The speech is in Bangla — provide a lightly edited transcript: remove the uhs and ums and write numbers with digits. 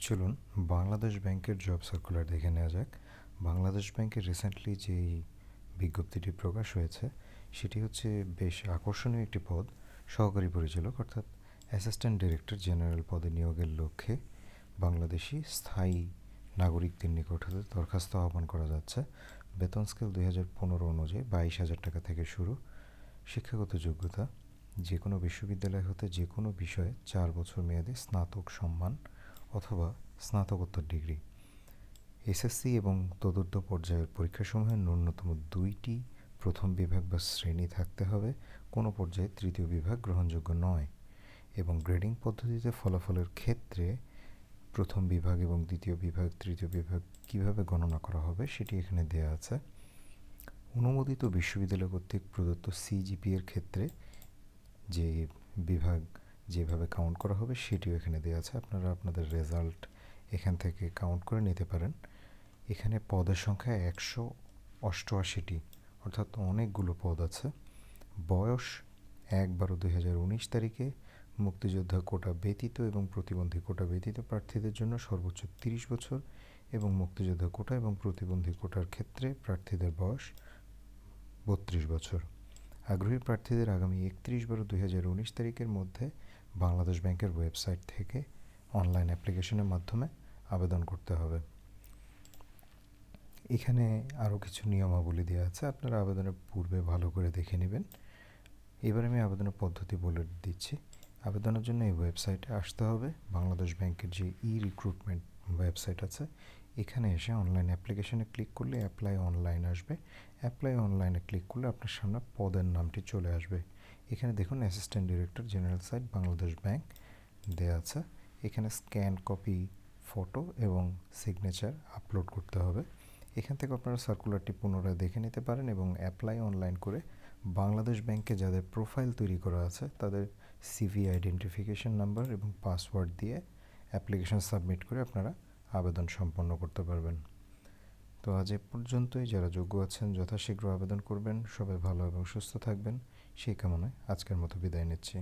চলুন বাংলাদেশ ব্যাংকের জব সার্কুলার দেখে নেওয়া যাক। বাংলাদেশ ব্যাংকের রিসেন্টলি যেই বিজ্ঞপ্তিটি প্রকাশ হয়েছে সেটি হচ্ছে বেশ আকর্ষণীয় একটি পদ, সহকারী পরিচালক অর্থাৎ অ্যাসিস্ট্যান্ট ডিরেক্টর জেনারেল পদে নিয়োগের লক্ষ্যে বাংলাদেশি স্থায়ী নাগরিকদের নিকট হতে দরখাস্ত আহ্বান করা যাচ্ছে। বেতন স্কেল 2015 অনুযায়ী 22,000 টাকা থেকে শুরু। শিক্ষাগত যোগ্যতা যে কোনো বিশ্ববিদ্যালয় হতে যে কোনো বিষয়ে 4 বছর মেয়াদী স্নাতক সম্মান অথবা স্নাতকোত্তর ডিগ্রি। এসএসসি এবং তদূর্ধ্ব পর্যায়ের পরীক্ষাসমূহের ন্যূনতম 2টি প্রথম বিভাগ বা শ্রেণী থাকতে হবে, কোনো পর্যায়ে তৃতীয় বিভাগ গ্রহণযোগ্য নয়। এবং গ্রেডিং পদ্ধতিতে ফলাফলের ক্ষেত্রে প্রথম বিভাগ এবং দ্বিতীয় বিভাগ তৃতীয় বিভাগ কীভাবে গণনা করা হবে সেটি এখানে দেওয়া আছে। অনুমোদিত বিশ্ববিদ্যালয় কর্তৃক প্রদত্ত সিজিপিএর ক্ষেত্রে যে বিভাগ যেভাবে কাউন্ট করা হবে সেটিও এখানে দেওয়া আছে। আপনারা আপনাদের রেজাল্ট এখান থেকে কাউন্ট করে নিতে পারেন। এখানে পদের সংখ্যা 188টি, অর্থাৎ অনেকগুলো পদ আছে। বয়স 1/12/2019 তারিখে মুক্তিযোদ্ধা কোটা ব্যতীত এবং প্রতিবন্ধী কোটা ব্যতীত প্রার্থীদের জন্য সর্বোচ্চ 30 বছর এবং মুক্তিযোদ্ধা কোটা এবং প্রতিবন্ধী কোটার ক্ষেত্রে প্রার্থীদের বয়স 32 বছর। আগ্রহী প্রার্থীদের আগামী 31/12/2019 তারিখের মধ্যে বাংলাদেশ ব্যাংকের ওয়েবসাইট থেকে অনলাইন অ্যাপ্লিকেশনের মাধ্যমে আবেদন করতে হবে। এখানে আরও কিছু নিয়মাবলী দেওয়া আছে, আপনারা আবেদনের পূর্বে ভালো করে দেখে নেবেন। এবার আমি আবেদনের পদ্ধতি বলে দিচ্ছি। আবেদনের জন্য এই ওয়েবসাইটে আসতে হবে। বাংলাদেশ ব্যাংকের যে রিক্রুটমেন্ট ওয়েবসাইট আছে এখানে এসে অনলাইন অ্যাপ্লিকেশনে ক্লিক করলে অ্যাপ্লাই অনলাইন আসবে। অ্যাপ্লাই অনলাইনে ক্লিক করলে আপনার সামনে পদের নামটি চলে আসবে। এখানে দেখুন assistant director general site Bangladesh bank দেওয়া আছে। এখানে স্ক্যান কপি ফটো এবং সিগনেচার আপলোড করতে হবে। এখান থেকে আপনারা সার্কুলারটি পুনরায় দেখে নিতে পারেন এবং অ্যাপ্লাই অনলাইন করে বাংলাদেশ ব্যাংকে যাদের প্রোফাইল তৈরি করা আছে তাদের সিভি আইডেন্টিফিকেশন নাম্বার এবং পাসওয়ার্ড দিয়ে অ্যাপ্লিকেশন সাবমিট করে আপনারা আবেদন সম্পন্ন করতে পারবেন। তো আজ এ পর্যন্তই। যারা যোগ্য আছেন যথাশীঘ্র আবেদন করবেন। সবাই ভালো এবং সুস্থ থাকবেন সেই কামনায় আজকের মতো বিদায় নিচ্ছি।